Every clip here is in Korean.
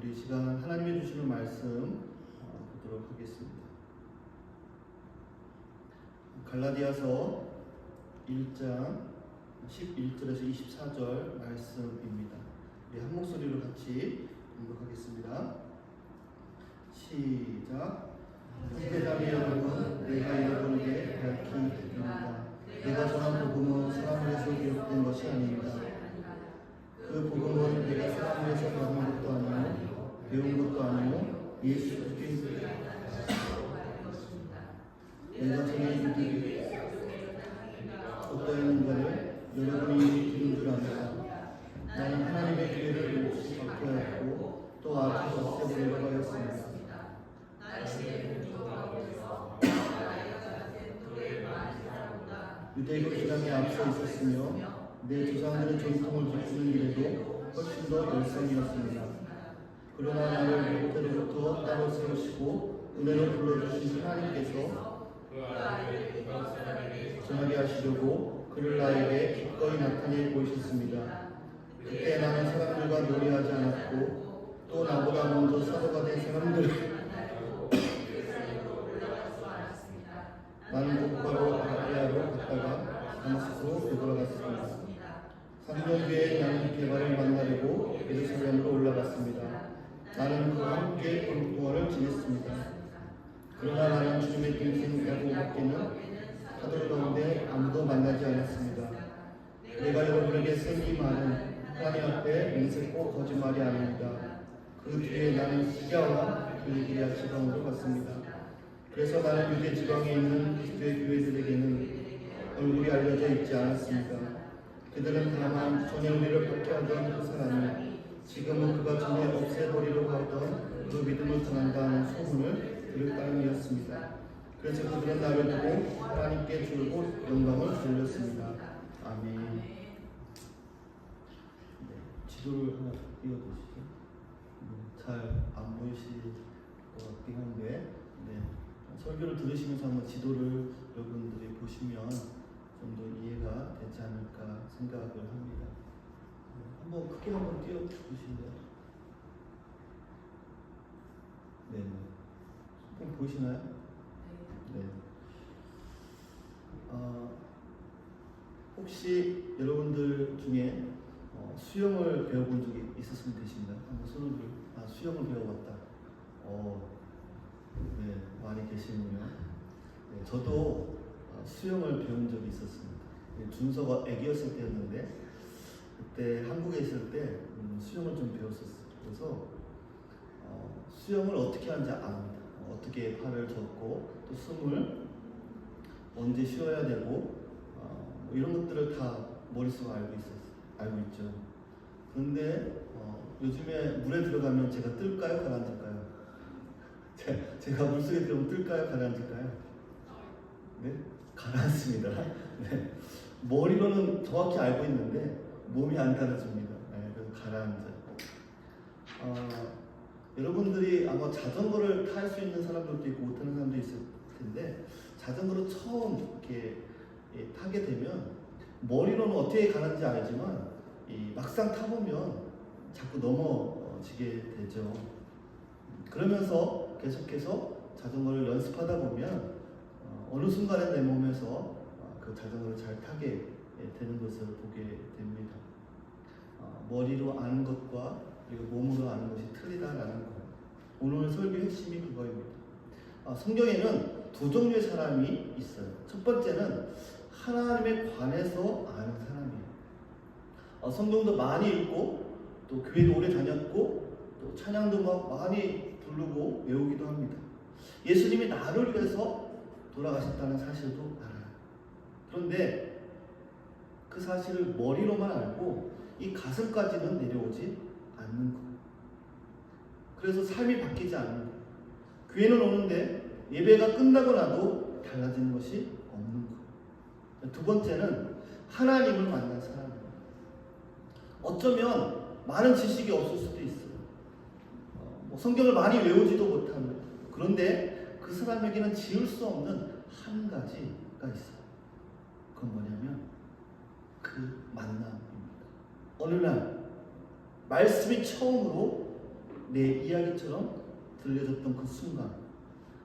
우리 시간 하나님이 주시는 말씀 보도록 하겠습니다. 갈라디아서 1장 11절에서 24절 말씀입니다. 우리 한 목소리로 같이 공독하겠습니다. 시작. 형제자매 여러분, 내가 여러분에게 밝히 드립니다. 내가 전한 복음은 사람에서 기록된 것이 아닙니다. 그 복음은 내가 사람에서 받은 것도 아니요 배운 것도 아니요 예수 그리스도의 내가 전해 이르기를 어떠한 인가를 여러분이 들은 줄 압니다. 나는 하나님의 기회를 박해하였고 또 아주 없애버리려고 하였습니다. 유대 교신앙에 앞서 있었으며 내 조상들의 전통을 지키는 일에도 훨씬 더 열성이었습니다. 그러나 나를 그때로부터 따로 세우시고 은혜로 불러주신 하나님께서 전하게 하시려고 그를 나에게 기꺼이 나타내 보이셨습니다. 그때 나는 사람들과 놀이하지 않았고 또 나보다 먼저 사도가 된 사람들 나는 곧바로 아라비아로 갔다가 다마스코로 되돌아갔습니다. 3년 뒤에 나는 게바를 만나려고 예루살렘으로 올라갔습니다. 나는 그와 함께 공포를 지냈습니다. 그러나 나는 주님의 동생 야고보밖에는 사도 가운데 아무도 만나지 않았습니다. 내가 여러분에게 생기 많은 하나님 앞에 맹세코 거짓말이 아닙니다. 그 뒤에 나는 시리아와 길리기아 지방으로 갔습니다. 그래서 나는 유대 지방에 있는 그리스도의 교회들에게는 얼굴이 알려져 있지 않았습니다. 그들은 다만 전에 우리를 박해하던 그 사람이 지금은 그가 전에 없애버리려고 하던 그 믿음을 전한다는 소문을 들을 따름이었습니다. 그래서 그들은 나를 두고 하나님께 줄곧 영광을 돌렸습니다. 아멘. 네, 지도를 하나 띄워주시죠. 잘 안 보이실 것 같긴 한데 설교를 들으시면서 한번 지도를 여러분들이 보시면 좀 더 이해가 되지 않을까 생각을 합니다. 한번 크게 한번 띄워주실래요? 네. 좀 보이시나요? 네. 혹시 여러분들 중에 수영을 배워본 적이 있었으면 되신가요? 한번 손을 수영을 배워봤다. 네, 많이 계시군요. 네, 저도 수영을 배운 적이 있었습니다. 네, 준서가 아기였을 때였는데 그때 한국에 있을 때 수영을 좀 배웠었어요. 그래서 수영을 어떻게 하는지 압니다. 어떻게 팔을 젓고 또 숨을 언제 쉬어야 되고 뭐 이런 것들을 다 머릿속에 알고 있죠. 그런데 요즘에 물에 들어가면 제가 뜰까요? 가라앉을까요? 제가 물속에 들어가면 뜰까요? 가라앉을까요? 네? 가라앉습니다. 네. 머리로는 정확히 알고 있는데 몸이 안 따라줍니다. 네, 그래서 가라앉아요. 여러분들이 아마 자전거를 탈 수 있는 사람들도 있고 못하는 사람도 있을 텐데 자전거를 처음 이렇게 타게 되면 머리로는 어떻게 가는지 알지만 막상 타보면 자꾸 넘어지게 되죠. 그러면서 계속해서 자전거를 연습하다 보면 어느 순간에 내 몸에서 그 자전거를 잘 타게 되는 것을 보게 됩니다. 머리로 아는 것과 그리고 몸으로 아는 것이 틀리다라는 것. 오늘 설교의 핵심이 그거입니다. 성경에는 두 종류의 사람이 있어요. 첫 번째는 하나님에 관해서 아는 사람이에요. 성경도 많이 읽고 또 교회도 오래 다녔고 또 찬양도 막 많이 부르고 외우기도 합니다. 예수님이 나를 위해서 돌아가셨다는 사실도 알아요. 그런데 그 사실을 머리로만 알고 이 가슴까지는 내려오지 않는 거예요. 그래서 삶이 바뀌지 않는 거예요. 교회는 오는데 예배가 끝나고 나도 달라지는 것이 없는 거예요. 두 번째는 하나님을 만난 사람이에요. 어쩌면 많은 지식이 없을 수도 있어요. 성경을 많이 외우지도 못하는. 그런데 그 사람에게는 지울 수 없는 한 가지가 있어요. 그건 뭐냐면 그 만남입니다. 어느 날 말씀이 처음으로 내 이야기처럼 들려졌던 그 순간,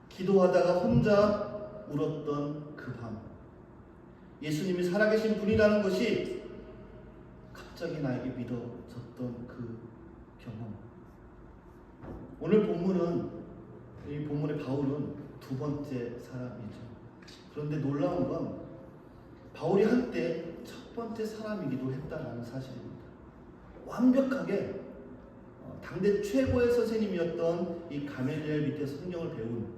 기도하다가 혼자 울었던 그 밤, 예수님이 살아계신 분이라는 것이 갑자기 나에게 믿어졌던 그 경험. 오늘 본문은, 이 본문의 바울은 두 번째 사람이죠. 그런데 놀라운 건 바울이 한때 첫 번째 사람이기도 했다는 사실입니다. 완벽하게 당대 최고의 선생님이었던 이 가멜리엘 밑에 성경을 배운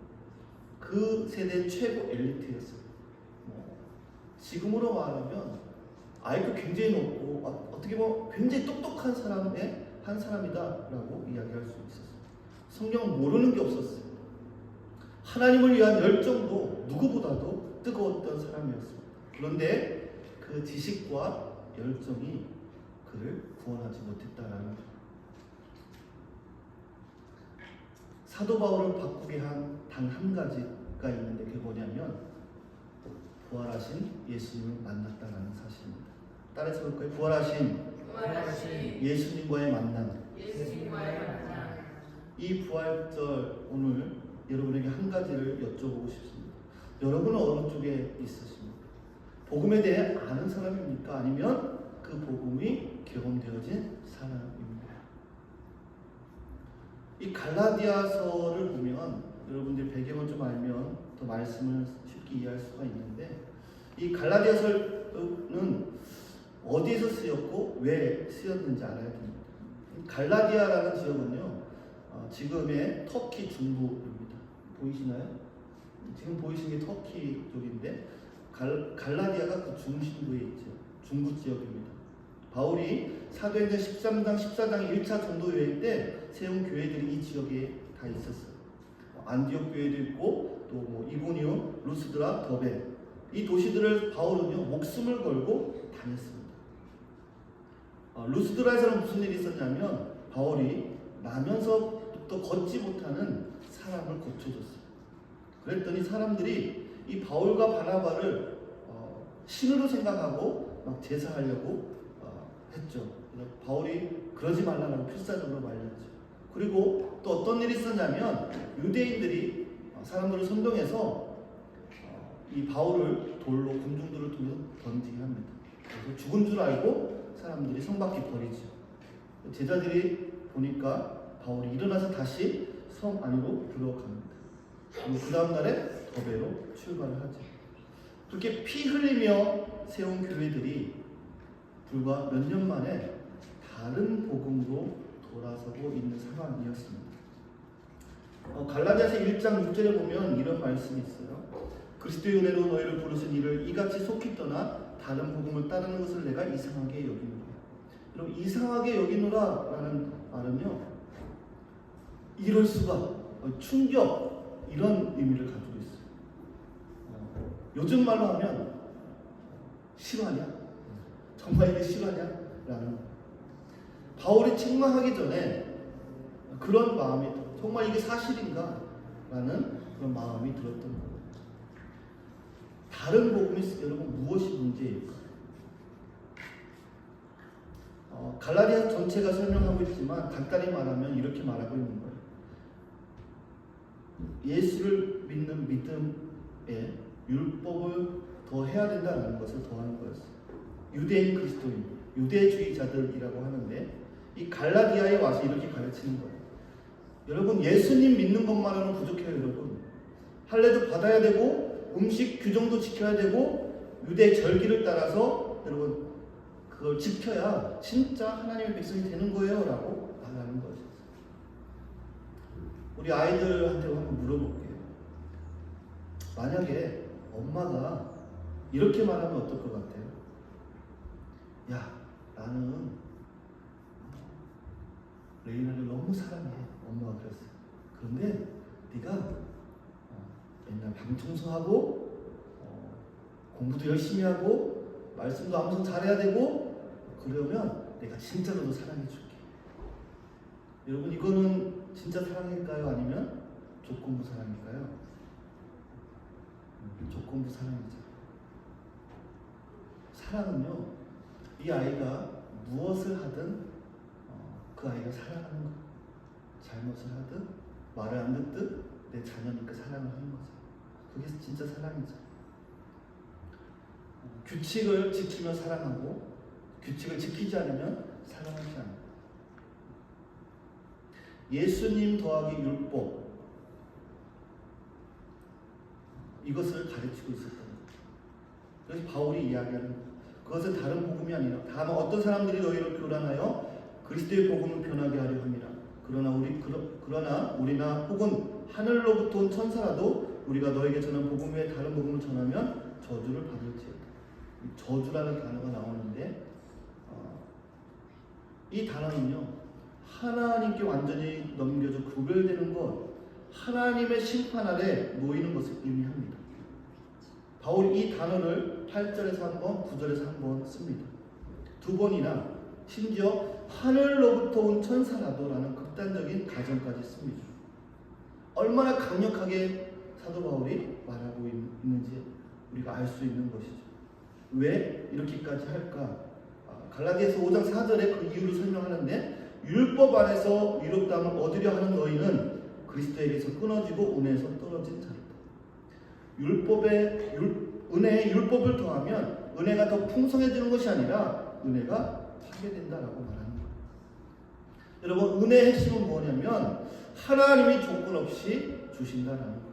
그 세대 최고 엘리트였어요. 지금으로 말하면 IQ 굉장히 높고 어떻게 보면 굉장히 똑똑한 사람의 한 사람이다라고 이야기할 수 있었어요. 성경은 모르는 게 없었어요. 하나님을 위한 열정도 누구보다도 뜨거웠던 사람이었습니다. 그런데 그 지식과 열정이 그를 구원하지 못했다라는 것. 사도 바울을 바꾸게 한 단 한 가지가 있는데 그게 뭐냐면 부활하신 예수님을 만났다라는 사실입니다. 따라서 볼까요? 부활하신 예수님과의 만남. 이 부활절 오늘 여러분에게 한 가지를 여쭤보고 싶습니다. 여러분은 어느 쪽에 있으십니까? 복음에 대해 아는 사람입니까? 아니면 그 복음이 경험되어진 사람입니까? 이 갈라디아서를 보면 여러분들이 배경을 좀 알면 더 말씀을 쉽게 이해할 수가 있는데, 이 갈라디아서는 어디에서 쓰였고 왜 쓰였는지 알아야 됩니다. 갈라디아라는 지역은요, 지금의 터키 중부입니다. 보이시나요? 지금 보이시는 게 터키 쪽인데 갈라디아가 그 중심부에 있죠. 중부 지역입니다. 바울이 사도행전 13장, 14장 1차 전도 여행 때 세운 교회들이 이 지역에 다 있었어요. 안디옥 교회도 있고 또 이고니움, 루스드라, 더베, 이 도시들을 바울은요 목숨을 걸고 다녔습니다. 루스드라에서는 무슨 일이 있었냐면 바울이 나면서부터 걷지 못하는 사람을 고쳐줬어요. 그랬더니 사람들이 이 바울과 바나바를 신으로 생각하고 막 제사하려고 했죠. 그래서 바울이 그러지 말라고 필사적으로 말렸죠. 그리고 또 어떤 일이 있었냐면 유대인들이 사람들을 선동해서 이 바울을 돌로 군중들을 던지게 합니다. 그래서 죽은 줄 알고 사람들이 성 밖에 버리죠. 제자들이 보니까 바울이 일어나서 다시 성 안으로 들어갑니다. 그리고 그 다음날에 더베로 출발을 하죠. 그렇게 피 흘리며 세운 교회들이 불과 몇 년 만에 다른 복음으로 돌아서고 있는 상황이었습니다. 갈라디아서 1장 6절에 보면 이런 말씀이 있어요. 그리스도의 은혜로 너희를 부르신 이를 이같이 속히 떠나 다른 복음을 따르는 것을 내가 이상하게 여기노라. 여러분, 이상하게 여기노라 라는 말은요, 이럴 수가, 충격, 이런 의미를 가지고 있어요. 요즘 말로 하면 실화냐? 정말 이게 실화냐? 라는, 바울이 책망하기 전에 그런 마음이, 정말 이게 사실인가? 라는 그런 마음이 들었던 거예요. 다른 복음이 여러분 무엇이 문제일까? 갈라디아 전체가 설명하고 있지만 간단히 말하면 이렇게 말하고 있는 거예요. 예수를 믿는 믿음에 율법을 더 해야 된다는 것을 더하는 거였어요. 유대인 그리스도인, 유대주의자들이라고 하는데 이 갈라디아에 와서 이렇게 가르치는 거예요. 여러분, 예수님 믿는 것만으로는 부족해요. 여러분, 할례도 받아야 되고 음식 규정도 지켜야 되고 유대 절기를 따라서 여러분 그걸 지켜야 진짜 하나님의 백성이 되는 거예요 라고 말하는 거죠. 우리 아이들한테 한번 물어볼게요. 만약에 엄마가 이렇게 말하면 어떨 것 같아요? 야, 나는 레이나를 너무 사랑해. 엄마가 그랬어요. 그런데 네가 맨날 방 청소하고 공부도 열심히 하고 말씀도 항상 잘해야 되고 그러면 내가 진짜로 너 사랑해 줄게. 여러분, 이거는 진짜 사랑일까요? 아니면 조건부 사랑일까요? 조건부 사랑이죠. 사랑은요, 이 아이가 무엇을 하든 그 아이가 사랑하는 거. 잘못을 하든 말을 안 듣든 내 자녀니까 사랑을 하는 거죠. 그게 진짜 사랑이죠. 규칙을 지키며 사랑하고 규칙을 지키지 않으면 사랑하지 않아요. 예수님 더하기 율법, 이것을 가르치고 있었던 거예요. 그래서 바울이 이야기하는 거예요. 그것은 다른 복음이 아니라 다만 어떤 사람들이 너희를 교란하여 그리스도의 복음을 변하게 하려 함이라. 그러나 우리나 혹은 하늘로부터 온 천사라도 우리가 너에게 전한 복음 외에 다른 복음을 전하면 저주를 받을지어다. 저주라는 단어가 나오는데 이 단어는요, 하나님께 완전히 넘겨져 구별되는 것, 하나님의 심판 아래 놓이는 것을 의미합니다. 바울이 이 단어를 8절에서 한 번, 9절에서 한 번 씁니다. 두 번이나 심지어 하늘로부터 온 천사라도라는 극단적인 가정까지 씁니다. 얼마나 강력하게 사도 바울이 말하고 있는지 우리가 알 수 있는 것이죠. 왜 이렇게까지 할까? 갈라디아서 5장 4절에 그 이유를 설명하는데, 율법 안에서 의롭다함을 얻으려 하는 너희는 그리스도에게서 끊어지고 은혜에서 떨어진 자이다. 은혜에 율법을 더하면 은혜가 더 풍성해지는 것이 아니라 은혜가 파괴된다라고 말하는 거예요. 여러분, 은혜의 핵심은 뭐냐면 하나님이 조건 없이 주신다라는 거예요.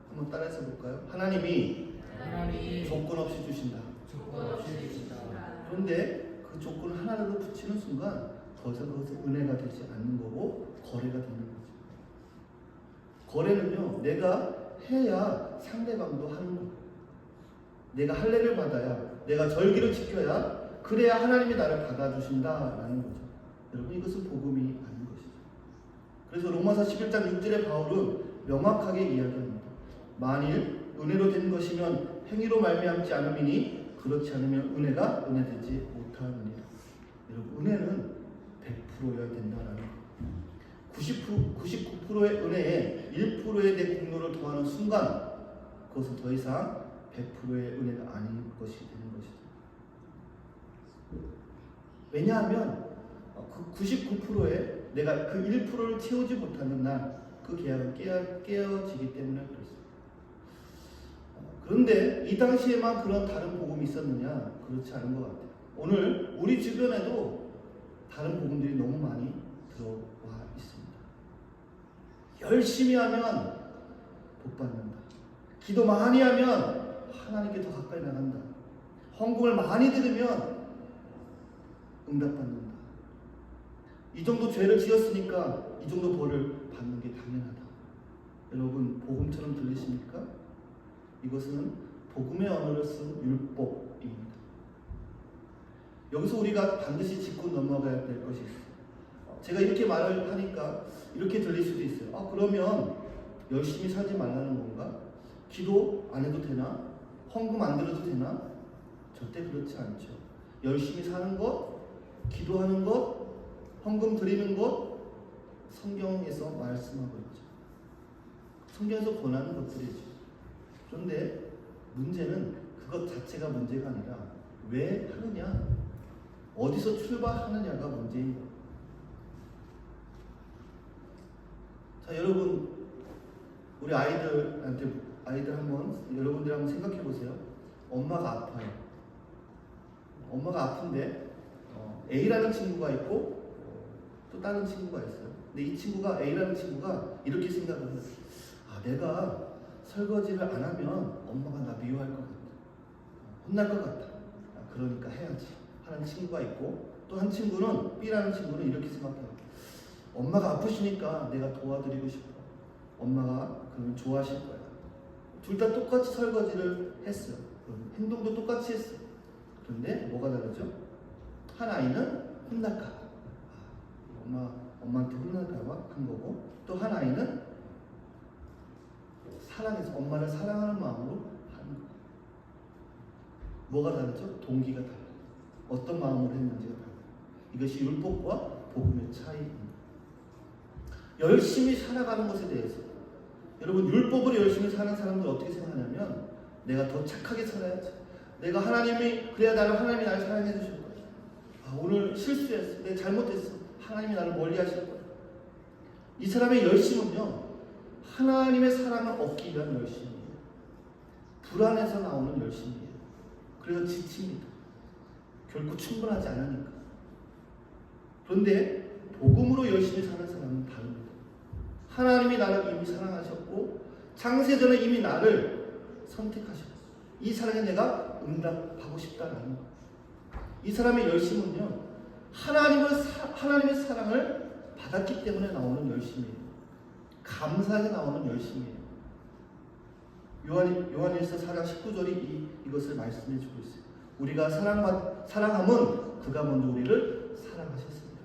한번 따라해서 볼까요? 하나님이 조건 없이 주신다. 그런데 그 조건을 하나라도 붙이는 순간 더 이상 그것은 은혜가 되지 않는 거고 거래가 되는 거죠. 거래는요, 내가 해야 상대방도 하는 거예요. 내가 할례를 받아야, 내가 절기를 지켜야, 그래야 하나님이 나를 받아주신다라는 거죠. 여러분, 이것은 복음이 아닌 것이죠. 그래서 로마서 11장 6절에 바울은 명확하게 이야기합니다. 만일 은혜로 된 것이면 행위로 말미암지 않음이니 그렇지 않으면 은혜가 은혜되지 못하느니라. 여러분, 은혜는 100%여야 된다라는 거예요. 99%의 은혜에 1%의 내 공로를 더하는 순간 그것은 더 이상 100%의 은혜가 아닌 것이 되는 것이죠. 왜냐하면 그 99%에 내가 그 1%를 채우지 못하는 날 그 계약은 깨어지기 때문에 그렇습니다. 그런데 이 당시에만 그런 다른 복음이 있었느냐? 그렇지 않은 것 같아요. 오늘 우리 주변에도 다른 복음들이 너무 많이 들어와 있습니다. 열심히 하면 복 받는다. 기도 많이 하면 하나님께 더 가까이 나간다. 헌금을 많이 드리면 응답받는다. 이 정도 죄를 지었으니까 이 정도 벌을 받는 게 당연하다. 여러분, 복음처럼 들리십니까? 이것은 복음의 언어를 쓴 율법입니다. 여기서 우리가 반드시 짚고 넘어가야 될 것이 있어요. 제가 이렇게 말을 하니까 이렇게 들릴 수도 있어요. 그러면 열심히 살지 말라는 건가? 기도 안 해도 되나? 헌금 안 드려도 되나? 절대 그렇지 않죠. 열심히 사는 것, 기도하는 것, 헌금 드리는 것, 성경에서 말씀하고 있죠. 성경에서 권하는 것들이죠. 그런데 문제는 그것 자체가 문제가 아니라 왜 하느냐, 어디서 출발하느냐가 문제인 거예요. 자, 여러분, 우리 아이들 여러분들 한번 생각해 보세요. 엄마가 아파요. 엄마가 아픈데 A라는 친구가 있고 또 다른 친구가 있어요. 근데 이 친구가, A라는 친구가 이렇게 생각을 해요. 내가 설거지를 안 하면 엄마가 나 미워할 것 같다. 혼날 것 같다. 그러니까 해야지 하는 친구가 있고, 또 한 친구는, B라는 친구는 이렇게 생각해요. 엄마가 아프시니까 내가 도와드리고 싶어. 엄마가 그러면 좋아하실 거야. 둘 다 똑같이 설거지를 했어요. 행동도 똑같이 했어요. 그런데 뭐가 다르죠? 한 아이는 혼날까 봐, 엄마한테 혼날까 봐 한 거고, 또 한 아이는 사랑해서 엄마를 사랑하는 마음으로 하는 거예요. 뭐가 다르죠? 동기가 달라요. 어떤 마음으로 했는지가 달라요. 이것이 율법과 복음의 차이입니다. 열심히 살아가는 것에 대해서, 여러분, 율법으로 열심히 사는 사람들 어떻게 생각하냐면, 내가 더 착하게 살아야지. 내가 그래야 하나님이 나를 사랑해 주실 거야. 오늘 실수했어. 내가 잘못했어. 하나님이 나를 멀리 하실 거야. 이 사람의 열심은요, 하나님의 사랑을 얻기 위한 열심이에요. 불안해서 나오는 열심이에요. 그래서 지칩니다. 결코 충분하지 않으니까. 그런데 복음으로 열심히 사는 사람은 다릅니다. 하나님이 나를 이미 사랑하셨고 창세전에 이미 나를 선택하셨어요. 이 사랑에 내가 응답하고 싶다라는 것. 이 사람의 열심은요, 하나님의 사랑을 받았기 때문에 나오는 열심이에요. 감사하게 나오는 열심이에요. 요한일서 4장 19절이 이것을 말씀해 주고 있어요. 우리가 사랑함은 그가 먼저 우리를 사랑하셨습니다.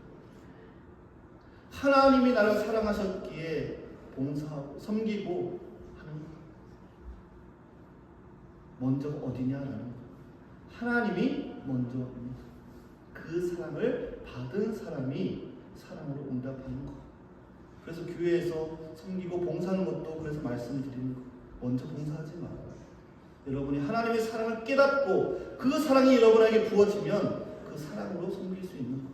하나님이 나를 사랑하셨기에 봉사하고 섬기고 하는 것. 먼저가 어디냐라는 것. 하나님이 먼저 그 사랑을 받은 사람이 사랑으로 응답하는 것. 그래서 교회에서 섬기고 봉사하는 것도 그래서 말씀드리는 것. 먼저 봉사하지 말아요. 여러분이 하나님의 사랑을 깨닫고 그 사랑이 여러분에게 부어지면 그 사랑으로 섬길 수 있는 것.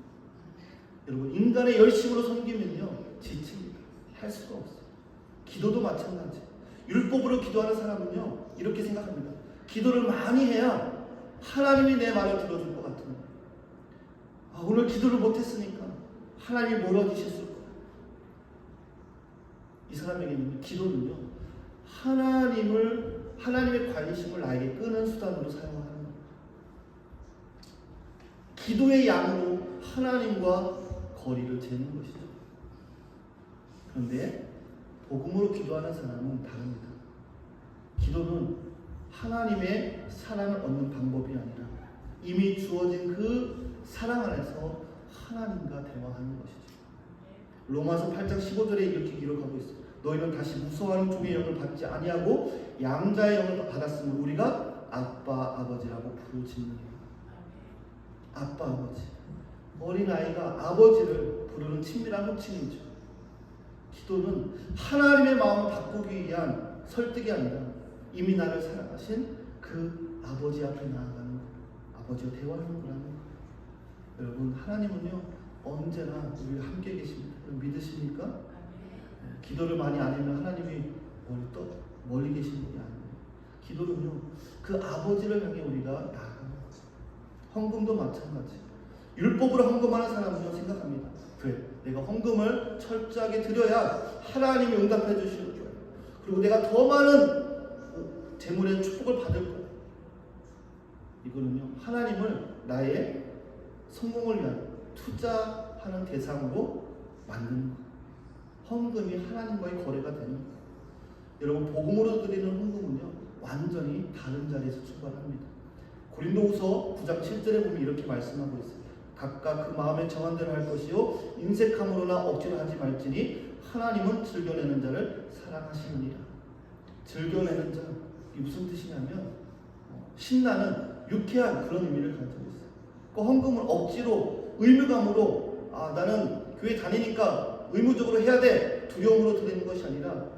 여러분, 인간의 열심으로 섬기면요, 지칩니다. 할 수가 없어요. 기도도 마찬가지. 율법으로 기도하는 사람은요, 이렇게 생각합니다. 기도를 많이 해야 하나님이 내 말을 들어줄 것 같은 거예요. 오늘 기도를 못했으니까 하나님이 멀어지셨을 거예요. 이 사람에게는 기도는요, 하나님의 관심을 나에게 끄는 수단으로 사용하는 겁니다. 기도의 양으로 하나님과 거리를 재는 것이죠. 그런데 복음으로 기도하는 사람은 다릅니다. 기도는 하나님의 사랑을 얻는 방법이 아니라 이미 주어진 그 사랑 안에서 하나님과 대화하는 것이죠. 로마서 8장 15절에 이렇게 기록하고 있습니다. 너희는 다시 무서워하는 종의 영을 받지 아니하고 양자의 영을 받았으므로 우리가 아빠 아버지라고 부르짖느니라. 아빠 아버지. 어린아이가 아버지를 부르는 친밀한 호칭이죠. 기도는 하나님의 마음을 바꾸기 위한 설득이 아니라 이미 나를 사랑하신 그 아버지 앞에 나아가는 것, 아버지와 대화하는 거라는 것. 여러분, 하나님은요, 언제나 우리와 함께 계십니다. 믿으십니까? 기도를 많이 안 하면 하나님이 멀리 계신 분이 아니에요. 기도는요, 그 아버지를 향해 우리가 나아가는 거죠. 헌금도 마찬가지. 율법으로 헌금하는 사람은요, 생각합니다. 그래, 내가 헌금을 철저하게 드려야 하나님이 응답해 주시는 거예요. 그리고 내가 더 많은 재물의 축복을 받을 거예요. 이거는요, 하나님을 나의 성공을 위한 투자하는 대상으로 만드는 거예요. 헌금이 하나님과의 거래가 되는 거예요. 여러분, 복음으로 드리는 헌금은요, 완전히 다른 자리에서 출발합니다. 고린도후서 9장 7절에 보면 이렇게 말씀하고 있어요. 각각 그 마음에 정한 대로 할 것이요 인색함으로나 억지로 하지 말지니 하나님은 즐겨내는 자를 사랑하시느니라. 즐겨내는 자, 이게 무슨 뜻이냐면 신나는 유쾌한 그런 의미를 가지고 있어요. 그 헌금을 억지로 의무감으로 나는 교회 다니니까 의무적으로 해야 돼 두려움으로 드리는 것이 아니라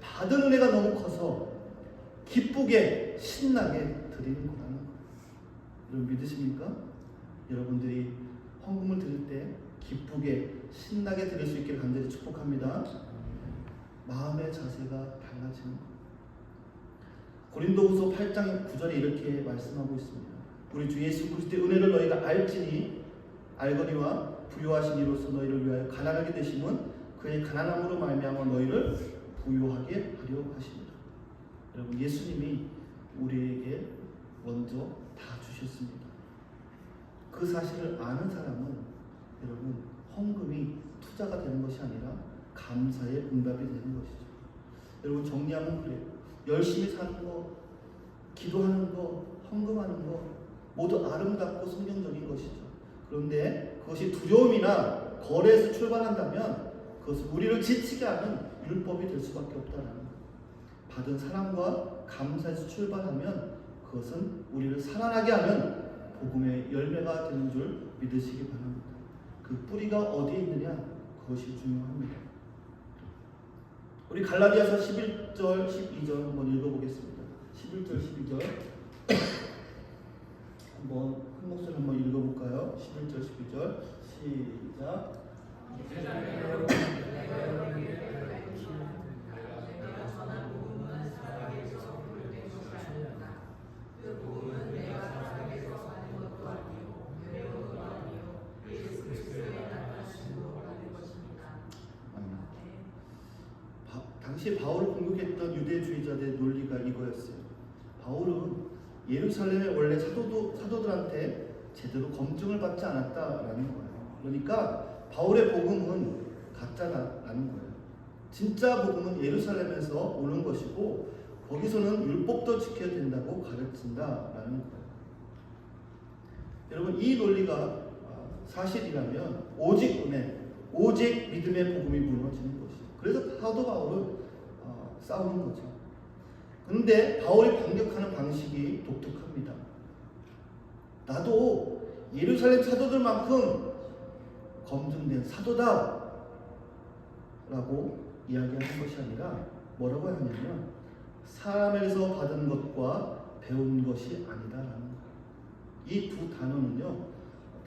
받은 은혜가 너무 커서 기쁘게 신나게 드리는 거라는 거예요. 여러분, 믿으십니까? 여러분들이 헌금을 드릴 때 기쁘게 신나게 드릴 수 있기를 간절히 축복합니다. 마음의 자세가 달라지는 것. 고린도후서 8장 9절에 이렇게 말씀하고 있습니다. 우리 주 예수 그리스도의 은혜를 너희가 알지니 알거니와 부요하신 이로써 너희를 위하여 가난하게 되심은 그의 가난함으로 말미암아 너희를 부요하게 하려 하십니다. 여러분, 예수님이 우리에게 먼저 다 주셨습니다. 그 사실을 아는 사람은 여러분, 헌금이 투자가 되는 것이 아니라 감사의 응답이 되는 것이죠. 여러분, 정리하면 그래요. 열심히 사는 거, 기도하는 거, 헌금하는 거 모두 아름답고 성경적인 것이죠. 그런데 그것이 두려움이나 거래에서 출발한다면 그것은 우리를 지치게 하는 율법이 될 수밖에 없다는 것. 받은 사랑과 감사에서 출발하면 그것은 우리를 살아나게 하는 복음의 열매가 되는 줄 믿으시기 바랍니다. 그 뿌리가 어디에 있느냐, 그것이 중요합니다. 우리 갈라디아서 11절, 12절 한번 읽어보겠습니다. 11절, 12절 한번 큰 목소리 한번 읽어볼까요? 11절, 12절 시작. 당시 바울을 공격했던 유대주의자들의 논리가 이거였어요. 바울은 예루살렘의 원래 사도들한테 제대로 검증을 받지 않았다라는 거예요. 그러니까 바울의 복음은 가짜라는 거예요. 진짜 복음은 예루살렘에서 오는 것이고 거기서는 율법도 지켜야 된다고 가르친다라는 거예요. 여러분, 이 논리가 사실이라면 오직 은혜, 오직 믿음의 복음이 무너지는 것이죠. 그래서 사도 바울은 싸우는 거죠. 그런데 바울이 반격하는 방식이 독특합니다. 나도 예루살렘 사도들만큼 검증된 사도다 라고 이야기하는 것이 아니라 뭐라고 하냐면 사람에게서 받은 것과 배운 것이 아니다라는 거예요. 이 두 단어는요,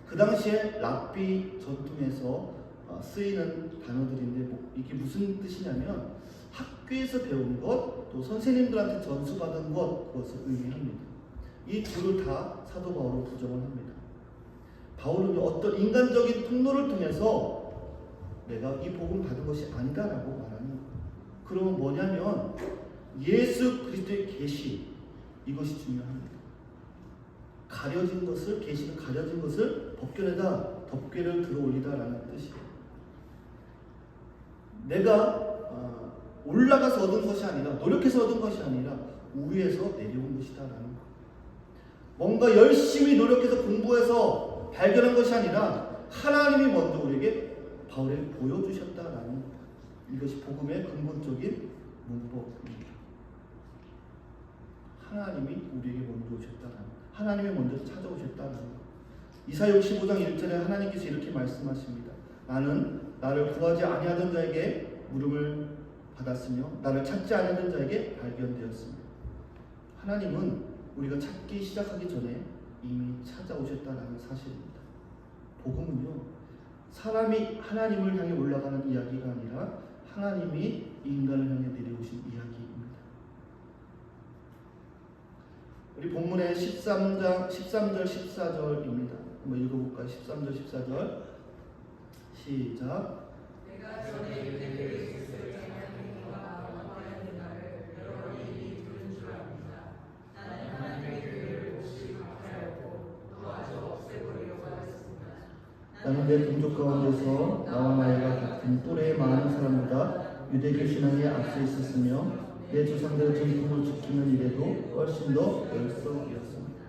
그 당시에 랍비 전통에서 쓰이는 단어들인데 이게 무슨 뜻이냐면 학교에서 배운 것, 또 선생님들한테 전수받은 것, 그것을 의미합니다. 이 둘을 다 사도 바울은 부정을 합니다. 바울은 어떤 인간적인 통로를 통해서 내가 이 복음 받은 것이 아니다라고 말하는 거예요. 그러면 뭐냐면 예수 그리스도의 계시, 이것이 중요합니다. 가려진 것을, 계시는 가려진 것을 벗겨내다, 덮개를 들어올리다라는 뜻이에요. 내가 올라가서 얻은 것이 아니라, 노력해서 얻은 것이 아니라 위에서 내려온 것이다라는 거예요. 뭔가 열심히 노력해서 공부해서 발견한 것이 아니라 하나님이 먼저 우리에게 바울에게 보여주셨다라는 거예요. 이것이 복음의 근본적인 문법입니다. 하나님이 우리에게 먼저 오셨다라는 거예요. 하나님이 먼저 찾아오셨다라는 거예요. 이사야 65장 1절에 하나님께서 이렇게 말씀하십니다. 나는 나를 구하지 아니하던 자에게 물음을 받았으며 나를 찾지 않았던 자에게 발견되었습니다. 하나님은 우리가 찾기 시작하기 전에 이미 찾아오셨다는 사실입니다. 복음은요, 사람이 하나님을 향해 올라가는 이야기가 아니라 하나님이 인간을 향해 내려오신 이야기입니다. 우리 본문의 13절 14절입니다. 한번 읽어볼까요? 13절 14절 시작. 내가 전에 유대교에 있을 때 하나님과 언어하는 나를 여러분이 이미 들은 줄 압니다. 나는 하나님의 교회를 몹시 박해하였고 또 아주 없애버리려고 하였습니다. 나는 내 동족 가운데서 나와 나이가 같은 또래의 많은 사람보다 유대교 신앙에 앞서 있었으며 내 조상들의 전통을 지키는 일에도 훨씬 더 열성이었습니다.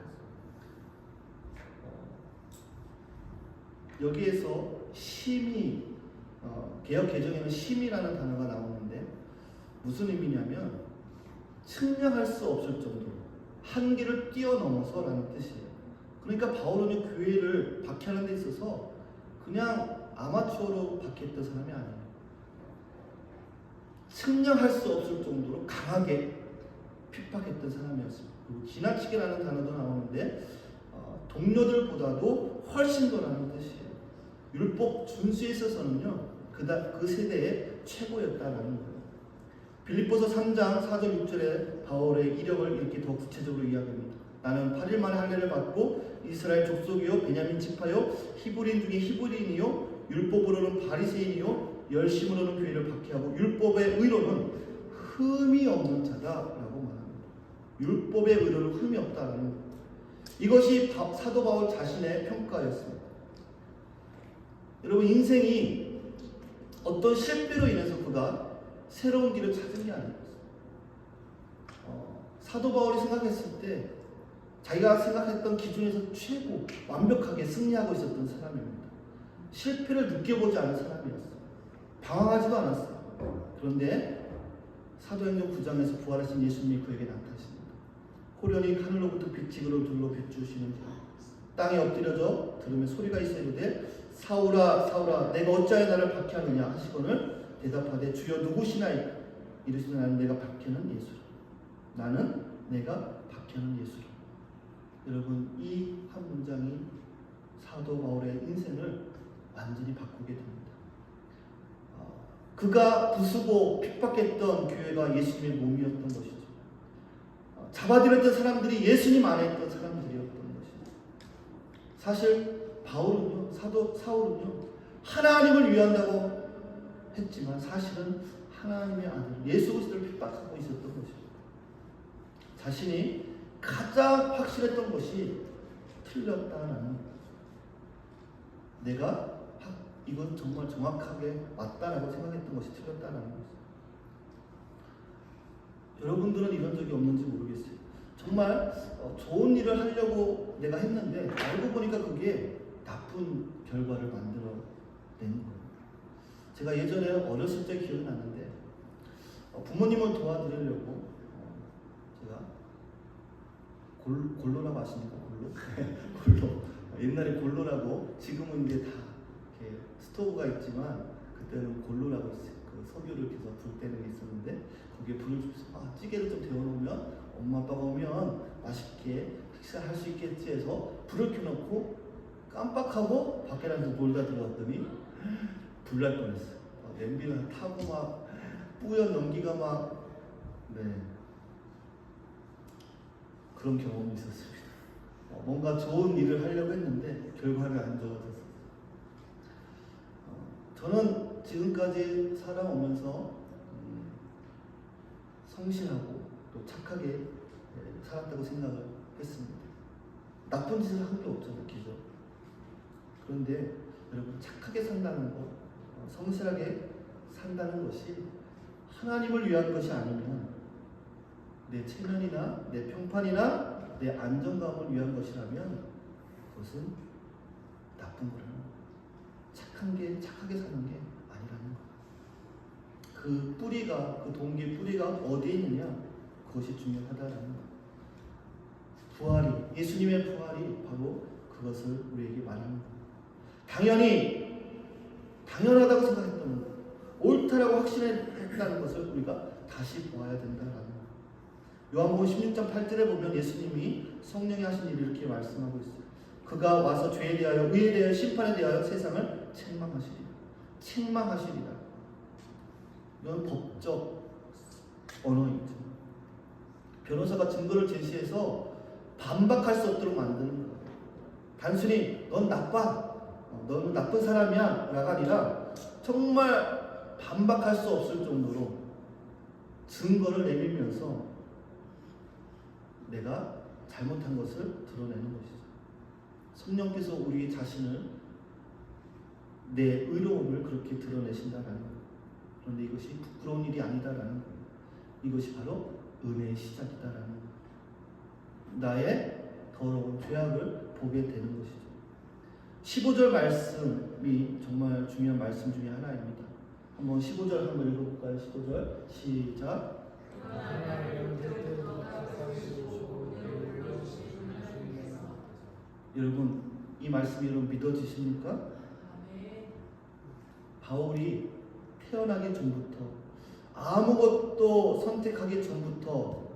여기에서 심히, 개역 개정에는 심이라는 단어가 나오는데 무슨 의미냐면 측량할 수 없을 정도로 한계를 뛰어넘어서라는 뜻이에요. 그러니까 바울은 교회를 박해하는 데 있어서 그냥 아마추어로 박해했던 사람이 아니에요. 측량할 수 없을 정도로 강하게 핍박했던 사람이었습니다. 그리고 지나치게라는 단어도 나오는데 동료들보다도 훨씬 더라는 뜻이에요. 율법 준수에 있어서는요, 그 세대의 최고였다라는 거예요. 빌립보서 3장 4절 6절에 바울의 이력을 이렇게 더 구체적으로 이야기합니다. 나는 8일 만에 할례를 받고 이스라엘 족속이요 베냐민 지파요 히브리인 중에 히브리인이요 율법으로는 바리새인이요 열심으로는 교회를 박해하고 율법의 의로는 흠이 없는 자다라고 말합니다. 율법의 의로는 흠이 없다라는 거예요. 이것이 사도 바울 자신의 평가였습니다. 여러분, 인생이 어떤 실패로 인해서 그가 새로운 길을 찾은 게 아니었어요. 사도 바울이 생각했을 때 자기가 생각했던 기준에서 최고 완벽하게 승리하고 있었던 사람입니다. 실패를 느껴보지 않은 사람이었어요. 방황하지도 않았어요. 그런데 사도행전 9장에서 부활하신 예수님이 그에게 나타나십니다. 호련히 하늘로부터 빛이 그를 둘러 비추시는 자, 땅에 엎드려져 들으면 소리가 있어 이르되 사울아 사울아 내가 어찌하여 나를 박해하느냐 하시거늘 대답하되 주여 누구시나이까 이르시되 나는 내가 박해하는 예수라. 나는 내가 박해하는 예수라. 여러분, 이 한 문장이 사도 바울의 인생을 완전히 바꾸게 됩니다. 그가 부수고 핍박했던 교회가 예수님의 몸이었던 것이죠. 잡아들였던 사람들이 예수님 안에 있던 사람들이었던 것이죠. 사실 바울은요, 사도 사울은요, 하나님을 위한다고 했지만 사실은 하나님의 아들 예수 그리스도를 핍박하고 있었던 것이죠. 자신이 가장 확실했던 것이 틀렸다라는, 내가 이건 정말 정확하게 맞다라고 생각했던 것이 틀렸다라는 것이죠. 여러분들은 이런 적이 없는지 모르겠어요. 정말 좋은 일을 하려고 내가 했는데 알고 보니까 그게 나쁜 결과를 만들어낸 거예요. 제가 예전에 어렸을 때 기억이 나는데 부모님을 도와드리려고 제가 골로라고 아십니까? 골로. 옛날에 골로라고, 지금은 이제 다 이렇게 스토브가 있지만 그때는 골로라고 있어요. 그 석유를 계속 불 때는 게 있었는데 거기에 불을 주면서 찌개를 좀 데워놓으면 엄마 아빠가 오면 맛있게 식사할 수 있겠지 해서 불을 켜놓고 깜빡하고 밖에 나가서 놀다 들어왔더니 불날 뻔했어요. 냄비를 타고 막 뿌연 연기가 막, 그런 경험이 있었습니다. 뭔가 좋은 일을 하려고 했는데 결과가 안 좋아졌어요. 저는 지금까지 살아오면서 성실하고 또 착하게 살았다고 생각을 했습니다. 나쁜 짓을 한 게 없잖아요, 기죠. 그런데 여러분, 착하게 산다는 것, 성실하게 산다는 것이 하나님을 위한 것이 아니면 내 체면이나 내 평판이나 내 안정감을 위한 것이라면 그것은 나쁜 거라는 거예요. 착하게 사는 게 아니라는 거예요. 그 뿌리가, 그 동기의 뿌리가 어디에 있느냐, 그것이 중요하다라는 거예요. 부활이, 예수님의 부활이 바로 그것을 우리에게 말하는 거예요. 당연하다고 생각했던 것, 옳다라고 확신했다는 것을 우리가 다시 보아야 된다라는 거예요. 요한복음 16장 8절에 보면 예수님이 성령이 하신 일을 이렇게 말씀하고 있어요. 그가 와서 죄에 대하여, 의에 대하여, 심판에 대하여 세상을 책망하시리라. 이건 법적 언어이죠. 변호사가 증거를 제시해서 반박할 수 없도록 만드는 거예요. 단순히 넌 나빠, 너는 나쁜 사람이야 라가 아니라 정말 반박할 수 없을 정도로 증거를 내밀면서 내가 잘못한 것을 드러내는 것이죠. 성령께서 우리 자신을, 내 의로움을 그렇게 드러내신다라는 거예요. 그런데 이것이 부끄러운 일이 아니다라는 거예요. 이것이 바로 은혜의 시작이다라는 거예요. 나의 더러운 죄악을 보게 되는 것이죠. 15절 말씀이 정말 중요한 말씀 중에 하나입니다. 한번 15절 한번 읽어볼까요? 15절 시작. 여러분, 이 말씀이 여러분 믿어지십니까? 바울이 태어나기 전부터, 아무것도 선택하기 전부터,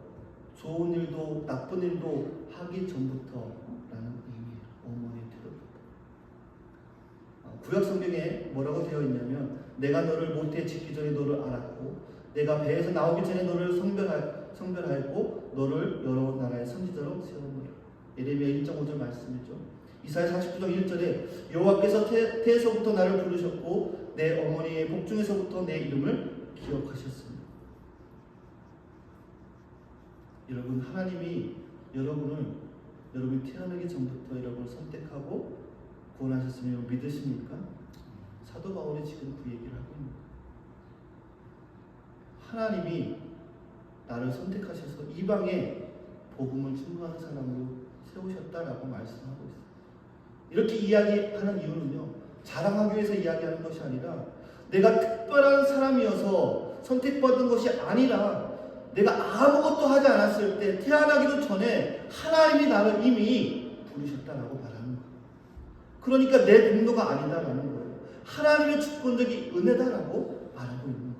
좋은 일도 나쁜 일도 하기 전부터라는 의미예요. 어머니의 태도부터. 구약 성경에 뭐라고 되어 있냐면, 내가 너를 모태에 짓기 전에 너를 알았고, 내가 배에서 나오기 전에 너를 성별하였고, 너를 여러 나라의 선지자로 세웠노라. 예레미야 1.5절 말씀이죠. 이사야 49장 1절에 여호와께서 태에서부터 나를 부르셨고 내 어머니의 복중에서부터 내 이름을 기억하셨습니다. 여러분, 하나님이 여러분이 태어나기 전부터 여러분을 선택하고 구원하셨으면 믿으십니까? 사도 바울이 지금 그 얘기를 하고 있는 거예요. 하나님이 나를 선택하셔서 이방의 복음을 증거하는 사람으로 세우셨다라고 말씀하고 있어요. 이렇게 이야기하는 이유는요, 자랑하기 위해서 이야기하는 것이 아니라 내가 특별한 사람이어서 선택받은 것이 아니라 내가 아무것도 하지 않았을 때 태어나기도 전에 하나님이 나를 이미 부르셨다라고 말하는 거예요. 그러니까 내 공로가 아니다라는 거예요. 하나님의 주권적인 은혜다라고 말하고 있는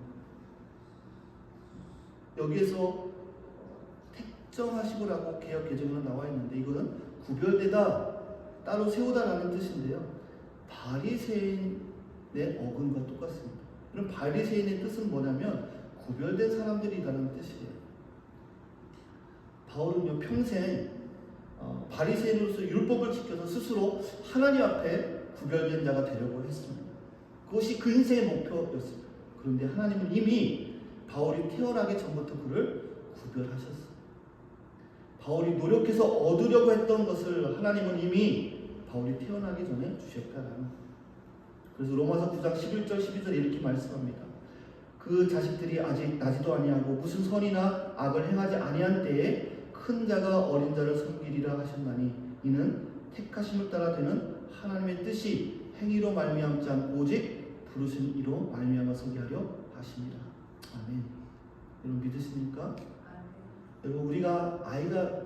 거예요. 여기에서 택정하시고라고 개역 개정으로 나와 있는데 이거는 구별되다, 따로 세우다라는 뜻인데요. 바리새인의 어근과 똑같습니다. 그럼 바리새인의 뜻은 뭐냐면 구별된 사람들이라는 뜻이에요. 바울은요 평생 바리새인으로서 율법을 지켜서 스스로 하나님 앞에 구별된 자가 되려고 했습니다. 그것이 그 인생의 목표였습니다. 그런데 하나님은 이미 바울이 태어나기 전부터 그를 구별하셨어요. 바울이 노력해서 얻으려고 했던 것을 하나님은 이미 바울이 태어나기 전에 주셨다라는. 그래서 로마서 9장 11절 12절에 이렇게 말씀합니다. 그 자식들이 아직 나지도 아니하고 무슨 선이나 악을 행하지 아니한 때에 큰 자가 어린 자를 섬기리라 하셨나니 이는 택하심을 따라 되는 하나님의 뜻이 행위로 말미암지 않고 오직 부르신 이로 말미암아 서게 하려 하십니다. 아멘. 여러분 믿으십니까? 여러분 우리가 아이가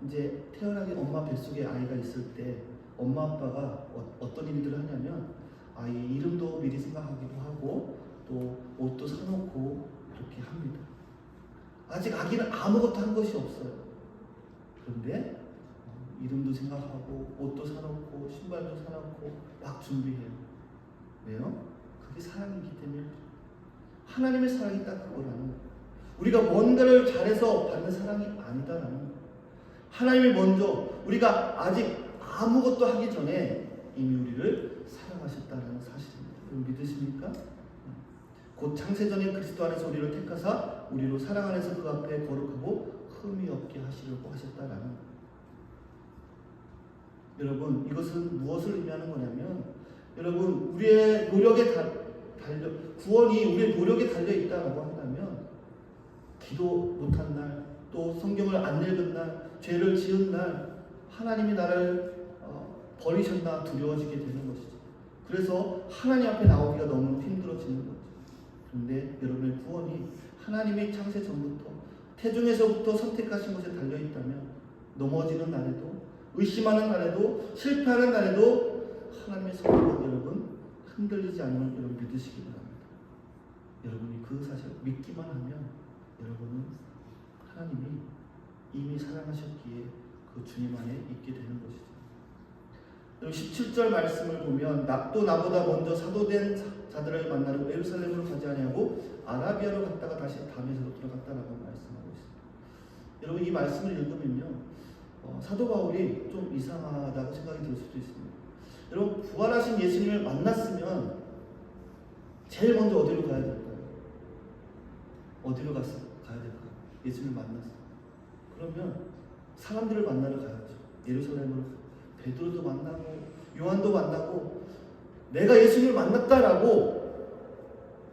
이제 태어나기 엄마 뱃속에 아이가 있을 때 엄마 아빠가 어떤 일들을 하냐면 아이 이름도 미리 생각하기도 하고 또 옷도 사놓고 그렇게 합니다. 아직 아기는 아무것도 한 것이 없어요. 그런데 이름도 생각하고 옷도 사놓고 신발도 사놓고 막 준비해요. 왜요? 그게 사랑이기 때문에. 하나님의 사랑이 딱 그거라는 거예요. 우리가 뭔가를 잘해서 받는 사랑이 아니다라는 거예요. 하나님이 먼저 우리가 아직 아무것도 하기 전에 이미 우리를 사랑하셨다는 사실입니다. 여러분 믿으십니까? 곧 창세전에 그리스도 안에서 우리를 택하사 우리로 사랑 안에서 그 앞에 거룩하고 흠이 없게 하시려고 하셨다라는 거예요. 여러분 이것은 무엇을 의미하는 거냐면 여러분 우리의 노력에 달려 구원이 우리의 노력에 달려 있다라고 한다면 기도 못한 날, 또 성경을 안 읽은 날, 죄를 지은 날 하나님이 나를 버리셨나 두려워지게 되는 것이죠. 그래서 하나님 앞에 나오기가 너무 힘들어지는 거죠. 그런데 여러분의 구원이 하나님의 창세 전부터 태중에서부터 선택하신 것에 달려있다면 넘어지는 날에도 의심하는 날에도 실패하는 날에도 하나님의 성령은 여러분 흔들리지 않으면 여러분 믿으시기 바랍니다. 여러분이 그 사실을 믿기만 하면 여러분은 하나님이 이미 사랑하셨기에 그 주님 안에 있게 되는 것이죠. 17절 말씀을 보면 또 나보다 먼저 사도된 자들을 만나러 예루살렘으로 가지 아니하고 아라비아로 갔다가 다시 다메섹으로 들어갔다라고 말씀하고 있습니다. 여러분 이 말씀을 읽으면요 사도 바울이 좀 이상하다고 생각이 들 수도 있습니다. 여러분 부활하신 예수님을 만났으면 제일 먼저 어디로 가야 될까요? 어디로 가야 될까요? 예수님을 만났어요. 그러면 사람들을 만나러 가야죠. 예루살렘으로 베드로도 만나고 요한도 만나고 내가 예수님을 만났다라고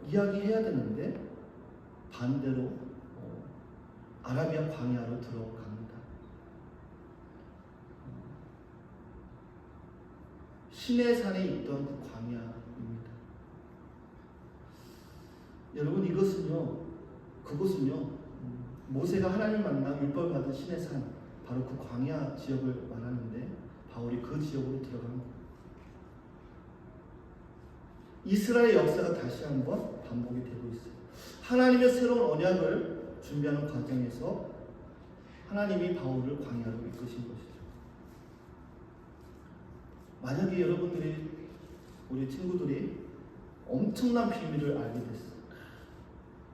이야기해야 되는데 반대로 아라비아 광야로 들어갑니다. 시내산에 있던 그 광야입니다. 여러분 그것은요 모세가 하나님을 만나 율법을 받은 시내산 바로 그 광야 지역을 말하는데 바울이 그 지역으로 들어간 거예요. 이스라엘 역사가 다시 한번 반복이 되고 있어요. 하나님의 새로운 언약을 준비하는 과정에서 하나님이 바울을 광야로 이끄신 것이죠. 만약에 여러분들이 우리 친구들이 엄청난 비밀을 알게 됐어요.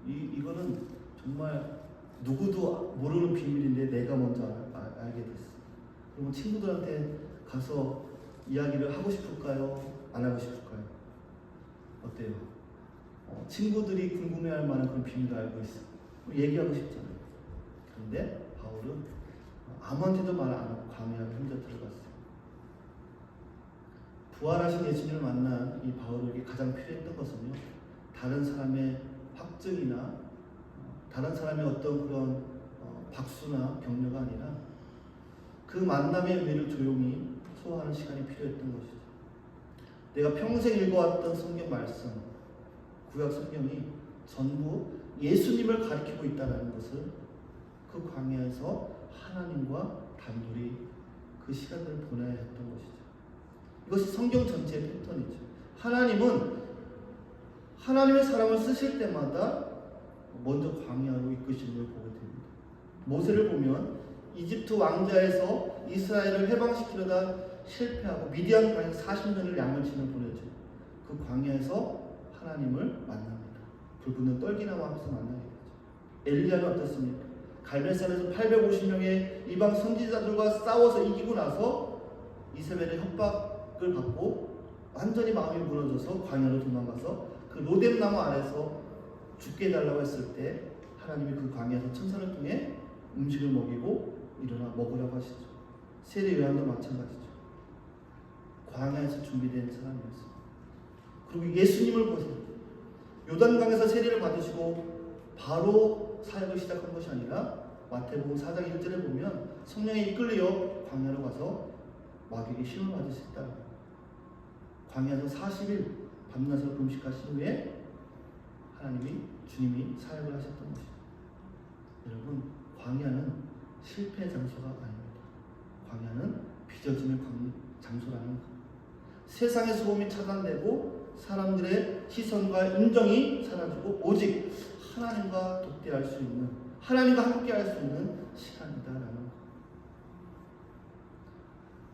이거는 정말 누구도 모르는 비밀인데 내가 먼저 알게 됐어. 그러면 친구들한테 가서 이야기를 하고 싶을까요? 안 하고 싶을까요? 어때요? 친구들이 궁금해할 만한 그런 비밀을 알고 있어. 얘기하고 싶잖아요. 그런데 바울은 아무한테도 말 안 하고 광야를 혼자 들어갔어요. 부활하신 예수님을 만난 이 바울에게 가장 필요했던 것은요, 다른 사람의 확증이나 다른 사람의 어떤 그런 박수나 격려가 아니라 그 만남의 의미를 조용히 소화하는 시간이 필요했던 것이죠. 내가 평생 읽어왔던 성경 말씀, 구약 성경이 전부 예수님을 가리키고 있다는 것을 그 광야에서 하나님과 단둘이 그 시간을 보내야 했던 것이죠. 이것이 성경 전체의 패턴이죠. 하나님은 하나님의 사람을 쓰실 때마다 먼저 광야로 이끄시는 걸 보게 됩니다. 모세를 보면 이집트 왕자에서 이스라엘을 해방시키려다 실패하고 미디안 광야 40년을 양을 치며 보내죠. 그 광야에서 하나님을 만납니다. 불붙는 떨기나무 앞에서 만나게 되죠. 엘리야는 어떻습니까? 갈멜산에서 850명의 이방 선지자들과 싸워서 이기고 나서 이세벨의 협박을 받고 완전히 마음이 무너져서 광야로 도망가서 그 로뎀나무 아래서 죽게 해달라고 했을 때 하나님이 그 광야에서 천사를 통해 음식을 먹이고 일어나 먹으라고 하시죠. 세례 요한도 마찬가지죠. 광야에서 준비된 사람이었어요. 그리고 예수님을 보세요. 요단강에서 세례를 받으시고 바로 사역을 시작한 것이 아니라 마태복음 4장 1절에 보면 성령에 이끌려 광야로 가서 마귀에게 시험을 받으셨다. 광야에서 40일 밤낮으로 금식하신 후에 주님이 사역을 하셨던 것이죠. 여러분, 광야는 실패 장소가 아닙니다. 광야는 빚어짐의 장소라는 것. 세상의 수범이 차단되고 사람들의 시선과 인정이 사라지고 오직 하나님과 독대할 수 있는, 하나님과 함께할 수 있는 시간이다라는 것.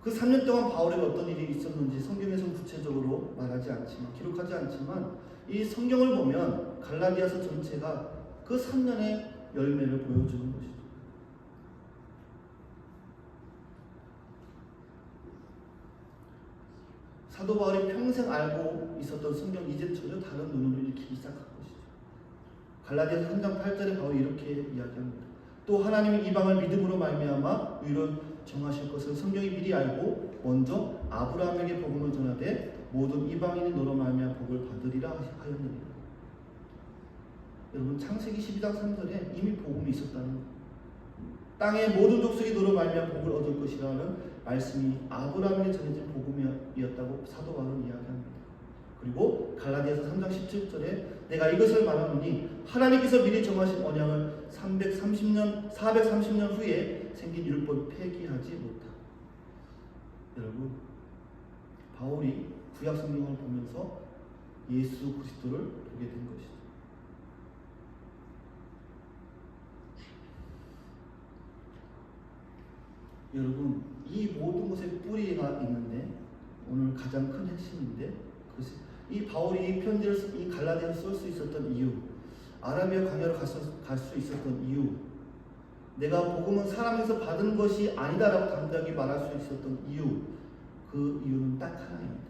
그 3년 동안 바울에게 어떤 일이 있었는지 성경에서는 구체적으로 말하지 않지만, 기록하지 않지만 이 성경을 보면 갈라디아서 전체가 그 3년의 열매를 보여주는 것이죠. 사도 바울이 평생 알고 있었던 성경 이제 전혀 다른 눈으로 읽기 시작한 것이죠. 갈라디아서 3장 8절에 바울이 이렇게 이야기합니다. 또 하나님이 이방을 믿음으로 말미암아 의로 정하실 것을 성경이 미리 알고 먼저 아브라함에게 복음을 전하되 모든 이방인이 너로 말미암아 복을 받으리라 하였느니라. 여러분, 창세기 12장 3절에 이미 복음이 있었다는 거예요. 땅의 모든 족속이 너로 말미암아 복을 얻을 것이라는 말씀이 아브라함에게 전해진 복음이었다고 사도 바울은 이야기합니다. 그리고 갈라디아서 3장 17절에 내가 이것을 말하노니 하나님께서 미리 정하신 언약을 430년 후에 생긴 율법을 폐기하지 못하. 여러분, 바울이 구약 성경을 보면서 예수 그리스도를 보게 된 것이죠. 여러분, 이 모든 것에 뿌리가 있는데 오늘 가장 큰 핵심인데, 이 바울이 이 편지를 이 갈라디아서 쓸 수 있었던 이유, 아라비아 광야로 갈 수 있었던 이유, 내가 복음은 사람에서 받은 것이 아니다라고 당당히 말할 수 있었던 이유, 그 이유는 딱 하나입니다.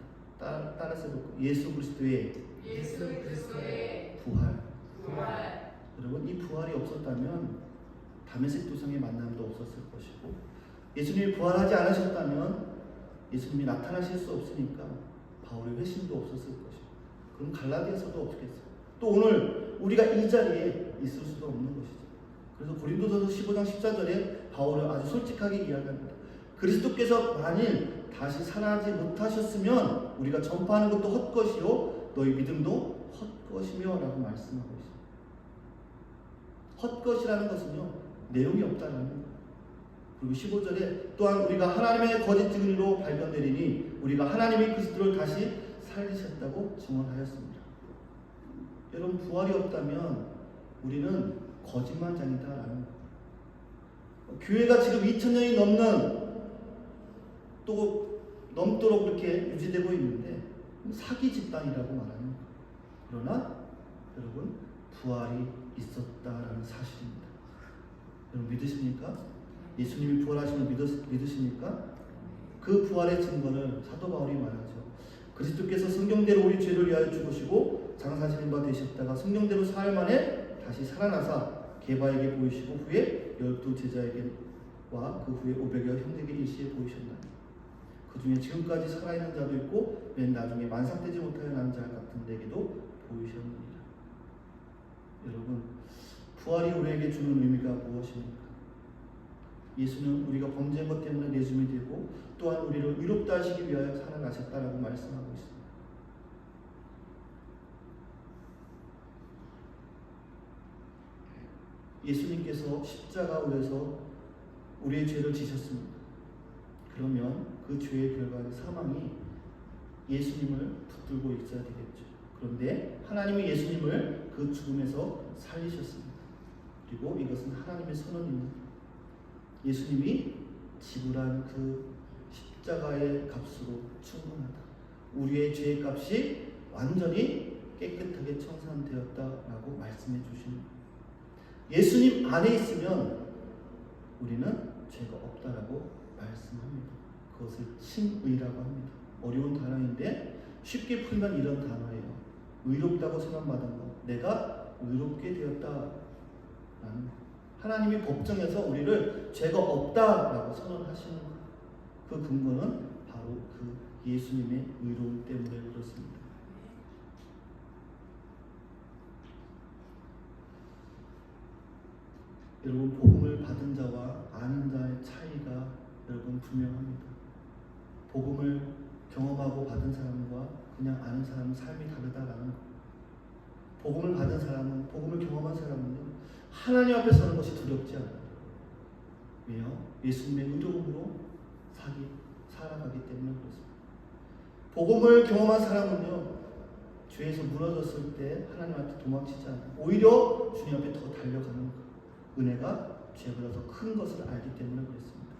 따라서 예수 그리스도의 부활. 여러분, 이 부활이 없었다면 다메섹 도성의 만남도 없었을 것이고, 예수님이 부활하지 않으셨다면 예수님이 나타나실 수 없으니까 바울의 회심도 없었을 것이고, 그럼 갈라디아서도 없겠어요. 또 오늘 우리가 이 자리에 있을 수도 없는 것이죠. 그래서 고린도전서 15장 14절에 바울은 아주 솔직하게 이야기합니다. 그리스도께서 만일 다시 살아나지 못하셨으면 우리가 전파하는 것도 헛것이요 너희 믿음도 헛것이며 라고 말씀하고 있습니다. 헛것이라는 것은요, 내용이 없다는 거예요. 그리고 15절에 또한 우리가 하나님의 거짓 증인으로 발견되리니 우리가 하나님이 그리스도를 다시 살리셨다고 증언하였습니다. 여러분, 부활이 없다면 우리는 거짓말장이다라는 거예요. 교회가 지금 2000년이 넘도록 그렇게 유지되고 있는데 사기 집단이라고 말하는 거예요. 그러나 여러분, 부활이 있었다라는 사실입니다. 여러분, 믿으십니까? 예수님이 부활하심을 믿으십니까? 그 부활의 증거를 사도 바울이 말하죠. 그리스도께서 성경대로 우리 죄를 위하여 죽으시고 장사지는 바 되셨다가 성경대로 사흘 만에 다시 살아나사 게바에게 보이시고 후에 12 제자에게와 그 후에 500여 형제에게 일시에 보이셨나니 그 중에 지금까지 살아있는 자도 있고 맨 나중에 만삭되지 못하여 난 자 같은 데에게도 보이셨느니라. 여러분, 부활이 우리에게 주는 의미가 무엇입니까? 예수는 우리가 범죄한 것 때문에 내줌이 되고 또한 우리를 의롭다 하시기 위하여 살아나셨다라고 말씀하고 있습니다. 예수님께서 십자가에서 우리의 죄를 지셨습니다. 그러면 그 죄의 결과인 사망이 예수님을 붙들고 있어야 되겠죠. 그런데 하나님이 예수님을 그 죽음에서 살리셨습니다. 그리고 이것은 하나님의 선언입니다. 예수님이 지불한 그 십자가의 값으로 충분하다. 우리의 죄의 값이 완전히 깨끗하게 청산되었다라고 말씀해 주시는 거예요. 예수님 안에 있으면 우리는 죄가 없다라고 말씀합니다. 그것을 칭의라고 합니다. 어려운 단어인데 쉽게 풀면 이런 단어예요. 의롭다고 선언받은 것, 내가 의롭게 되었다라는 하나님이 법정에서 우리를 죄가 없다라고 선언하시는 것. 그 근거는 바로 그 예수님의 의로움 때문에 그렇습니다. 여러분, 복음을 받은 자와 아는 자의 차이가 여러분 분명합니다. 복음을 경험하고 받은 사람과 그냥 아는 사람은 삶이 다르다라는 것. 복음을 받은 사람은, 복음을 경험한 사람은요, 하나님 앞에 서는 것이 두렵지 않아요. 왜요? 예수님의 의로움으로 살아가기 때문에 그렇습니다. 복음을 경험한 사람은요, 죄에서 무너졌을 때 하나님한테 도망치지 않아요. 오히려 주님 앞에 더 달려가는 거예요. 은혜가 죄보다 더 큰 것을 알기 때문에 그렇습니다.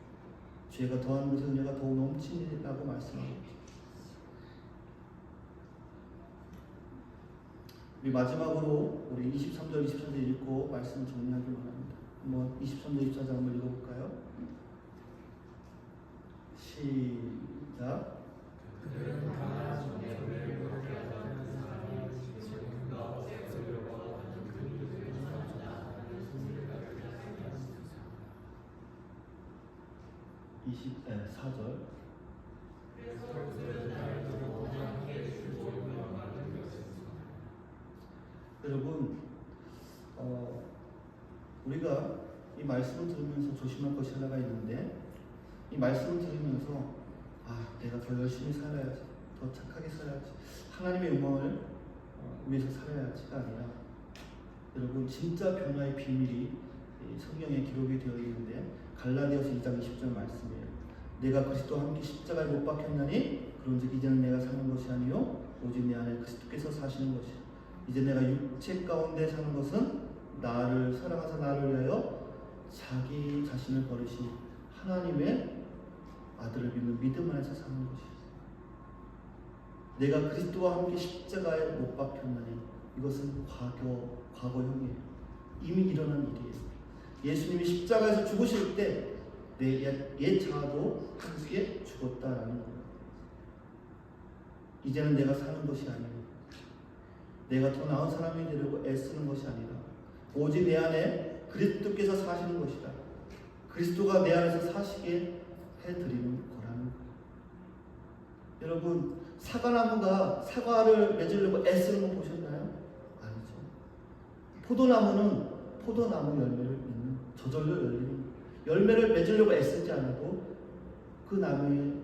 죄가 더한 곳에 은혜가 더욱 넘치니라고 말씀하고 있습니다. 우리 마지막으로 우리 23절, 24절 읽고 말씀 정리하기로 합니다. 한번 23절, 24절 한번 읽어볼까요? 시작. 네, 4절. 여러분, 우리가 이 말씀을 들으면서 조심할 것이 하나가 있는데, 이 말씀을 들으면서 내가 더 열심히 살아야지, 더 착하게 살아야지, 하나님의 영광을 위해서 살아야지가 아니라, 여러분, 진짜 변화의 비밀이 성경에 기록이 되어 있는데, 갈라디아서 2장 20절 말씀이에요. 내가 그리스도와 함께 십자가에 못 박혔나니 그런즉 이제는 내가 사는 것이 아니요 오직 내 안에 그리스도께서 사시는 것이요 이제 내가 육체 가운데 사는 것은 나를 사랑하사 나를 위하여 자기 자신을 버리신 하나님의 아들을 믿는 믿음 안에서 사는 것이요 내가 그리스도와 함께 십자가에 못 박혔나니 이것은 과거형이에요. 이미 일어난 일이에요. 예수님이 십자가에서 죽으실 때 내 옛 자아도 함께 죽었다라는 거예요. 이제는 내가 사는 것이 아니라 내가 더 나은 사람이 되려고 애쓰는 것이 아니라 오직 내 안에 그리스도께서 사시는 것이다. 그리스도가 내 안에서 사시게 해드리는 거라는 거예요. 여러분, 사과나무가 사과를 맺으려고 애쓰는 거 보셨나요? 아니죠. 포도나무는 포도나무 열매를 맺는, 저절로 열리는 거예요. 열매를 맺으려고 애쓰지 않아도 그 나무의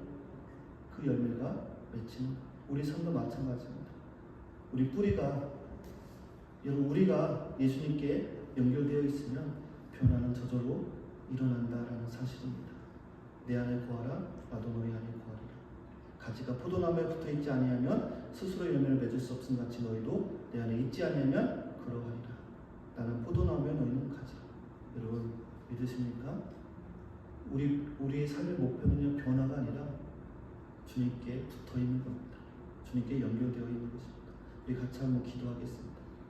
그 열매가 맺히는 거예요. 우리 삶도 마찬가지입니다. 우리 뿌리가, 여러분, 우리가 예수님께 연결되어 있으면 변화는 저절로 일어난다라는 사실입니다. 내 안에 거하라, 나도 너희 안에 거하리라. 가지가 포도나무에 붙어있지 아니하면 스스로 열매를 맺을 수 없음 같이 너희도 내 안에 있지 아니하면 그러하리라. 나는 포도나무에 너희는 가지라. 여러분, 믿으십니까? 우리의 삶의 목표는요, 변화가 아니라 주님께 붙어있는 겁니다. 주님께 연결되어 있는 것입니다. 우리 같이 한번 기도하겠습니다.